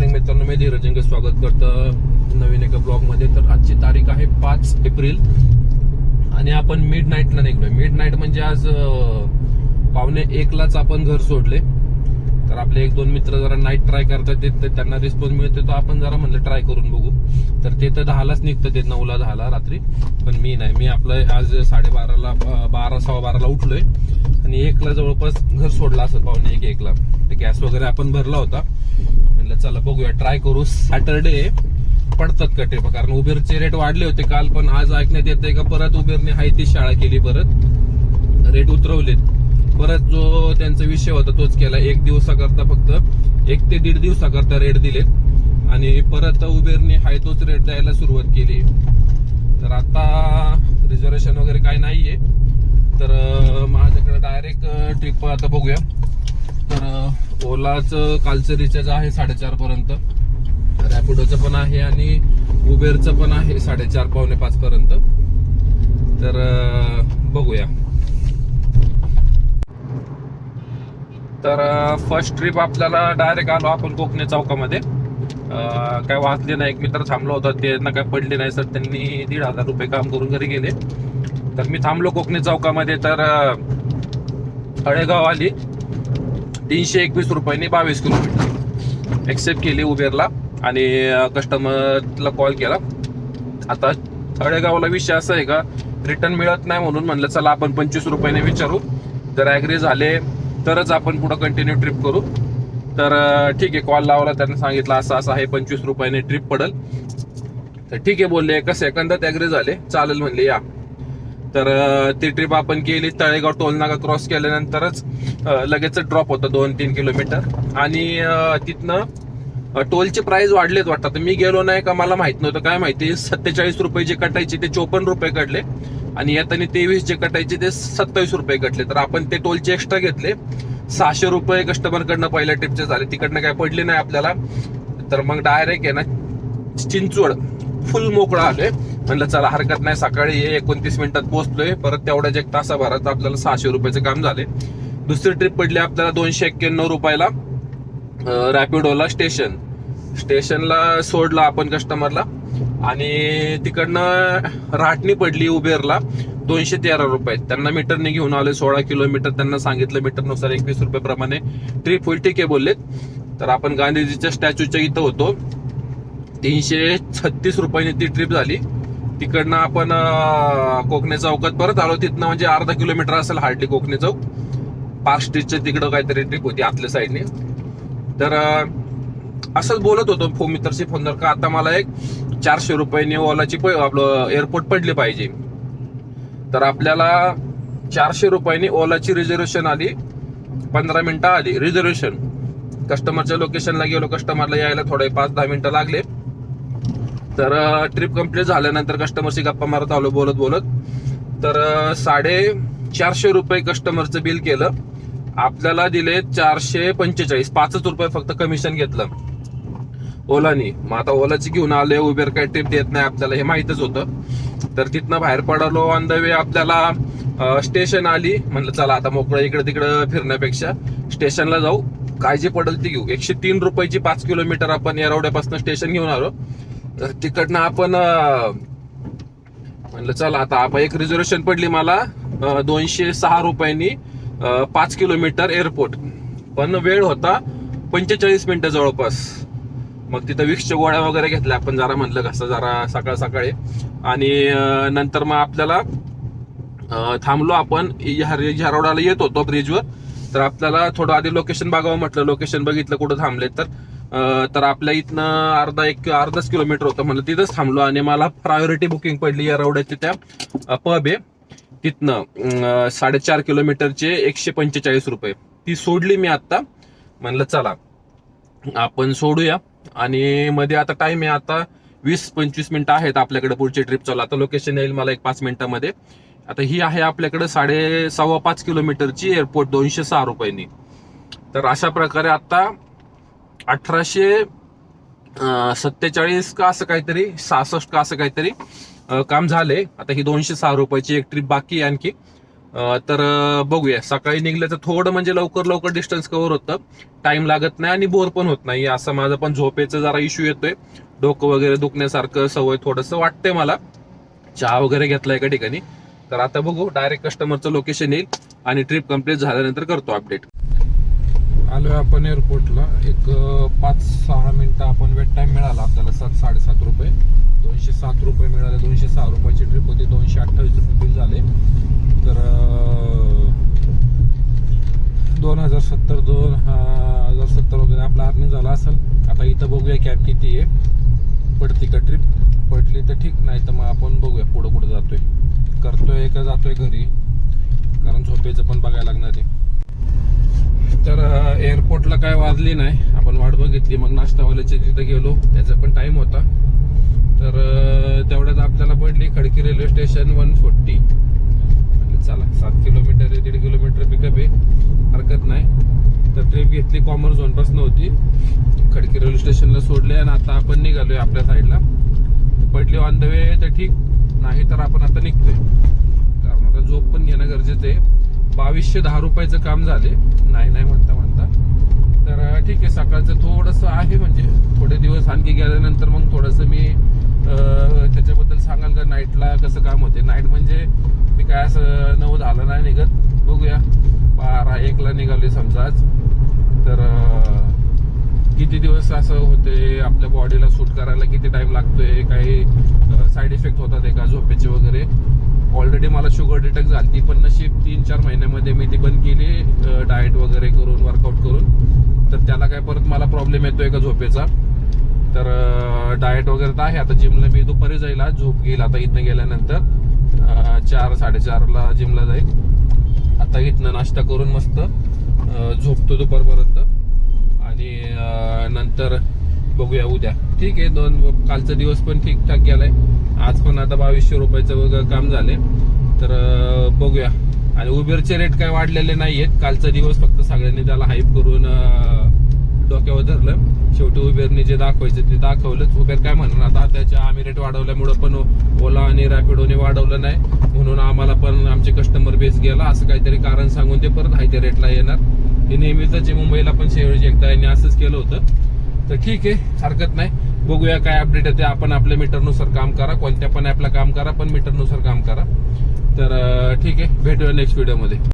Morning मित्रांनो, मी धीरज यांचे स्वागत करतो नवीन एका ब्लॉग मध्ये. तर आजची तारीख आहे 5 एप्रिल आणि आपण मिड नाईटला निघलोय. मिड नाईट म्हणजे आज 12:45लाच आपण घर सोडले. तर आपले एक दोन मित्र जरा नाईट ट्राय करतात, ते त्यांना रिस्पॉन्स मिळतो, तर आपण जरा म्हणलं ट्राय करून बघू. तर ते तर 10लाच निघतं, ते 9ला 10ला रात्री. पण मी नाही, मी आपलं आज 12:30ला 12:15ला उठलोय आणि 1ला जवळपास घर सोडला असेल, 12:45-1ला. ते गॅस वगैरे आपण भरला होता. म्हणलं चला बघूया, ट्राय करू. सॅटरडे पडतात का ट्रिप, कारण उबेरचे रेट वाढले होते काल, पण आज ऐकण्यात येतंय का परत उबेरने हाय ती शाळा केली, परत रेट उतरवलेत. परत जो त्यांचा विषय होता तोच केला. 1 दिवसाकरता फक्त 1 ते 1.5 दिवसाकरता रेट दिलेत आणि परत उबेरने हाय तोच रेट द्यायला सुरुवात केली. तर आता रिझर्वेशन वगैरे काय नाहीये, तर माझ्याकडे डायरेक्ट ट्रिप आता बघूया. तर ओलाचं कालचं रिचार्ज आहे 4:30 पर्यंत, रॅपिडोचं पण आहे आणि उबेरचं पण आहे 4:30 पावणे 5 पर्यंत. तर बघूया. तर फर्स्ट ट्रिप आपल्याला डायरेक्ट आलो आपण कोकणे चौकामध्ये. काय वाचले नाही, एक मित्र थांबलो होता, त्यांना काय पडले नाही सर, त्यांनी 1,500 रुपये काम करून घरी गेले. तर मी थांबलो कोकणे चौकामध्ये. तर तळेगाव आली 321 रुपयांनी 22 किलोमीटर एक्सेप्ट केली उबेरला आणि कस्टमरला कॉल केला. आता तळेगावला विषय असा आहे का, रिटर्न मिळत नाही, म्हणून म्हणलं चला आपण 25 रुपयाने विचारू. जर ॲग्री झाले तरच आपण पुढे कंटिन्यू ट्रिप करू. तर ठीक आहे, कॉल लावला, त्यांना सांगितलं असं असं आहे, 25 रुपयाने ट्रिप पडेल. तर ठीक आहे बोलले, एका सेकंदात ॲग्री झाले, चालेल म्हणले या. तर ती ट्रिप आपण केली. तळेगाव टोल नाका क्रॉस केल्यानंतरच लगेच ड्रॉप होतं 2-3 किलोमीटर आणि तिथनं टोलचे प्राइस वाढलेत वाटतं. मी गेलो नाही का, मला माहित नव्हतं, काय माहिती 47 रुपये जे कटायचे ते 54 रुपये कटले आणि येताना 23 जे कटायचे ते 27 रुपये कटले. तर आपण ते टोलचे एक्स्ट्रा घेतले. 600 रुपये कस्टमरकडनं पहिल्या ट्रिपचे झाले, तिकडनं काय पडले नाही आपल्याला. तर मग डायरेक्ट आहे ना चिंचवड फुल मोकळा आलोय. म्हणलं चला हरकत नाही, सकाळी 29 मिनिटात पोहोचलोय. परत तेवढ्याच 1 तासाभरात आपल्याला 600 रुपयाचे काम झाले. दुसरी ट्रिप पडली आपल्याला 291 रुपयाला रॅपिडोला स्टेशनला सोडला आपण कस्टमरला आणि तिकडनं राहटणी पडली उबेरला 213 रुपये. त्यांना मीटरने घेऊन आले 16 किलोमीटर. त्यांना सांगितलं मीटरनुसार 21 रुपये प्रमाणे ट्रिप होईल, ठीक आहे बोललेत. तर आपण गांधीजीच्या स्टॅच्यूच्या इथं होतो. 336 रुपयाने ती ट्रिप झाली. तिकडनं आपण कोकणे चौकात परत आलो. तिथनं म्हणजे अर्धा किलोमीटर असेल हार्डली कोकणे चौक. पार्क स्ट्रीटच्या तिकडं काहीतरी ट्रिप होती आतल्या साईडने. तर असंच बोलत होतो मित्राशी फोनवर का आता मला एक 400 रुपयाने ओलाची आपलं एअरपोर्ट पडली पाहिजे. तर आपल्याला 400 रुपयाने ओलाची रिझर्वेशन आली. 15 मिनिटं आली रिझर्वेशन. कस्टमरच्या लोकेशनला गेलो, कस्टमरला यायला थोडे 5-10 मिनिटं लागले. तर ट्रिप कंप्लीट झाल्यानंतर कस्टमरशी गप्पा मारत आलो बोलत बोलत. तर 450 रुपये कस्टमरचं बिल केलं. आपल्याला दिले 445, 5 रुपये फक्त कमिशन घेतलं ओलानी. मग आता ओलाची घेऊन आले, उबेर काय ट्रिप देत नाही आपल्याला, हे माहितच होतं. तर तिथनं बाहेर पडलो. ऑन द वे आपल्याला स्टेशन आली. म्हणलं चला आता मोकळं इकडे तिकडं फिरण्यापेक्षा स्टेशनला जाऊ, काय जे पडेल ती घेऊ. 103 रुपयाची 5 किलोमीटर आपण येरवड्यापासून स्टेशन घेऊन आलो. तर तिकडनं आपण म्हणलं चला आता आपण एक रिझर्वेशन पडली मला 206 रुपयांनी 5 किलोमीटर एअरपोर्ट. पण वेळ होता 45 मिनिटं जवळपास. मग तिथं विक्सच्या गोळ्या वगैरे घेतल्या आपण, जरा म्हणलं कसं जरा सकाळ सकाळी. आणि नंतर मग आपल्याला थांबलो आपण ह्या रोडाला येत होतो ब्रिजवर. तर आपल्याला थोडं आधी लोकेशन बघावं म्हटलं. लोकेशन बघितलं कुठं थांबले. तर आपल्या इथनं अर्धाच किलोमीटर होतं. म्हणलं तिथंच थांबलो आणि मला प्रायोरिटी बुकिंग पडली येरवड्याच्या त्या पब आहे तिथनं 4.5 किलोमीटरचे 145 रुपये. ती सोडली मी आत्ता. म्हणलं चला आपण सोडूया. आणि मध्ये आता टाइम आहे, आता 20-25 मिनिटं आहेत आपल्याकडे पुढची ट्रिप चालू. आता लोकेशन येईल मला 1-5 मिनिटांमध्ये. आता ही आहे आपल्याकडे 4.5 किलोमीटरची एअरपोर्ट 206 रुपयांनी. तर अशा प्रकारे आता 1847 का असं काहीतरी 66 का असं काहीतरी काम झाले. आता ही 206 रुपयाची एक ट्रिप बाकी आहे आणखी. तर बघूया. सकाळी निघलं तर थोडं म्हणजे लवकर डिस्टन्स कव्हर होतं, टाइम लागत नाही आणि बोर पण होत नाही. असं माझं पण झोपेचा जरा इश्यू येतोय, डोकं वगैरे दुखण्यासारखं सवय थोडंसं वाटतंय मला. चहा वगैरे घेतला एका ठिकाणी. तर आता बघू, डायरेक्ट कस्टमरचं लोकेशन येईल आणि ट्रिप कम्प्लीट झाल्यानंतर करतो अपडेट. आलोय आपण एअरपोर्टला. एक 5-6 मिनिटं आपण वेट टाइम मिळाला आपल्याला. 7-7.5 रुपये, 207 रुपये मिळाले. 206 रुपयाची ट्रिप होती, 228 रुपये बिल झाले. तर 2070 वगैरे आपला अर्निंग झाला असेल. आता इथं बघूया कॅब किती आहे, पडती का ट्रिप. पडली तर ठीक, नाही तर मग आपण बघूया पुढं कुठं जातोय, करतोय का जातोय घरी, कारण झोपेचं पण बघायला लागणार आहे. तर एअरपोर्टला काय वाजली नाही, आपण वाट बघितली. मग नाश्तावाल्याच्या तिथं गेलो, त्याचा पण टाइम होता. तर तेवढ्यात आपल्याला पडली खडकी रेल्वे स्टेशन 140. चला 7 किलोमीटर 1.5 किलोमीटर पिकअप आहे, हरकत नाही. तर ट्रिप घेतली, कॉमर्स झोन पासून होती, खडकी रेल्वे स्टेशनला सोडले आणि आता आपण निघालोय आपल्या साईडला. पडली ऑन द वे तर ठीक, नाही तर आपण आता निघतोय, कारण आता झोप पण घेणं गरजेचं आहे. 2210 रुपयाचं काम झाले, नाही म्हणता. तर ठीक आहे, सकाळचं थोडंसं आहे, म्हणजे थोडे दिवस आणखी गेल्यानंतर मग थोडंसं मी त्याच्याबद्दल सांगाल का नाईटला कसं काम होते. नाईट म्हणजे मी काय असं 9 झालं नाही निघत, बघूया 12-1ला निघाले समजा आज. तर किती दिवस असं होते, आपल्या बॉडीला सूट करायला किती टाइम लागतोय, काही साईड इफेक्ट होतात का झोपेचे वगैरे. ऑलरेडी मला शुगर डिटेक्ट झाली, पण नशीब 3-4 महिन्यामध्ये मी ती बंद केली, डाएट वगैरे करून, वर्कआउट करून. तर त्याला काय परत मला प्रॉब्लेम येतोय का झोपेचा. तर डाएट वगैरे तर आहे. आता जिमला मी दुपारी जाईल, आज झोप घेईल आता इथनं गेल्यानंतर. 4-4:30ला जिमला जाईल. आता इथनं नाश्ता करून मस्त झोपतो दुपारपर्यंत आणि नंतर बघूया उद्या. ठीक आहे, कालचा दिवस पण ठीकठाक गेलाय. आज पण आता 2200 रुपयाचं वगैरे काम झाले. तर बघूया. आणि उबेरचे रेट काय वाढलेले नाहीयेत. कालचा दिवस फक्त सगळ्यांनी त्याला हाईप करून डोक्यावर धरलं. शेवटी उबेरने जे दाखवायचं ते दाखवलंच. उबेर काय म्हणणार आता, त्याच्या आम्ही रेट वाढवल्यामुळे पण ओला आणि रॅपिडोने वाढवलं नाही, म्हणून आम्हाला पण आमचे कस्टमर बेस गेला, असं काहीतरी कारण सांगून ते परत हाय त्या रेटला येणार. हे नेहमीच आहे, मुंबईला पण शेवटी एकदा यांनी असंच केलं होतं. तर ठीक आहे, हरकत नाही. बघूया काय अपडेट येते. आपण आपल्या मीटरनुसार काम करा, कोणत्या पण ॲपला काम करा, पण मीटरनुसार काम करा. तर ठीक आहे, भेटूया नेक्स्ट व्हिडिओमध्ये.